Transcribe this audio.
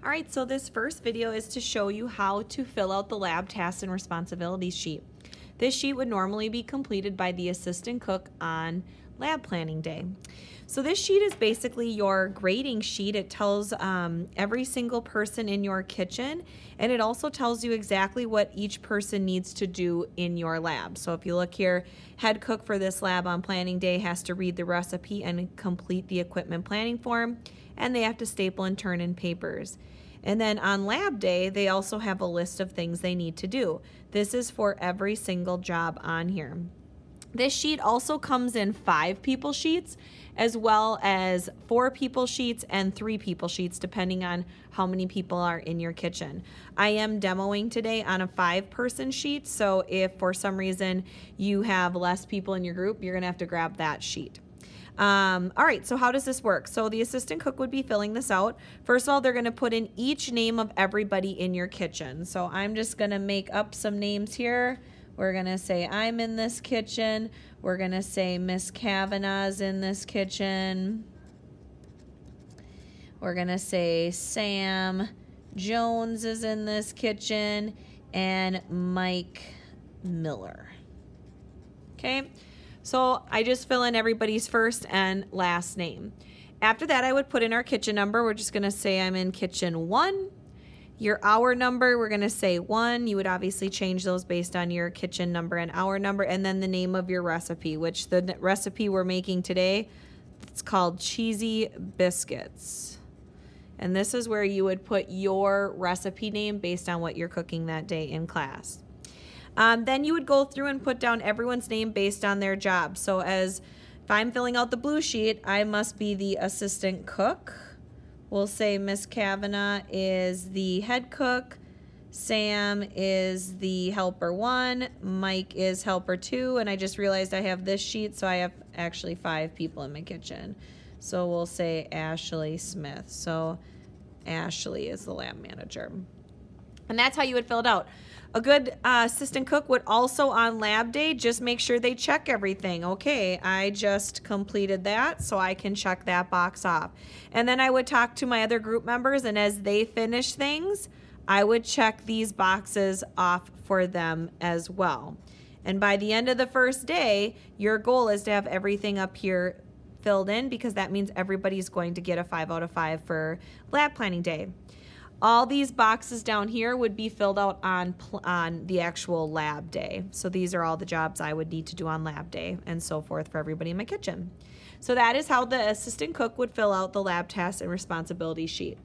All right, so this first video is to show you how to fill out the lab tasks and responsibilities sheet. This sheet would normally be completed by the assistant cook on lab planning day. So this sheet is basically your grading sheet. It tells every single person in your kitchen, and it also tells you exactly what each person needs to do in your lab. So if you look here, head cook for this lab on planning day has to read the recipe and complete the equipment planning form, and they have to staple and turn in papers. And then on lab day, they also have a list of things they need to do. This is for every single job on here. This sheet also comes in 5 people sheets, as well as 4 people sheets and 3 people sheets, depending on how many people are in your kitchen. I am demoing today on a 5-person sheet, so if for some reason you have less people in your group, you're gonna have to grab that sheet. All right, so how does this work? So the assistant cook would be filling this out. First of all, they're gonna put in each name of everybody in your kitchen. So I'm just gonna make up some names here. We're gonna say I'm in this kitchen. We're gonna say Miss Kavanaugh's in this kitchen. We're gonna say Sam Jones is in this kitchen and Mike Miller. Okay, so I just fill in everybody's first and last name. After that, I would put in our kitchen number. We're just gonna say I'm in kitchen 1. Your hour number, we're gonna say 1. You would obviously change those based on your kitchen number and hour number, and then the name of your recipe, which the recipe we're making today, it's called cheesy biscuits. And this is where you would put your recipe name based on what you're cooking that day in class. Then you would go through and put down everyone's name based on their job. So if I'm filling out the blue sheet, I must be the assistant cook. We'll say Miss Kavanaugh is the head cook, Sam is the helper 1, Mike is helper 2, and I just realized I have this sheet, so I have actually 5 people in my kitchen. So we'll say Ashley Smith. So Ashley is the lab manager. And that's how you would fill it out. A good assistant cook would also on lab day just make sure they check everything. Okay, I just completed that, so I can check that box off. And then I would talk to my other group members, and as they finish things, I would check these boxes off for them as well. And by the end of the first day, your goal is to have everything up here filled in, because that means everybody's going to get a 5 out of 5 for lab planning day. All these boxes down here would be filled out on the actual lab day. So these are all the jobs I would need to do on lab day and so forth for everybody in my kitchen. So that is how the assistant cook would fill out the lab tasks and responsibility sheet.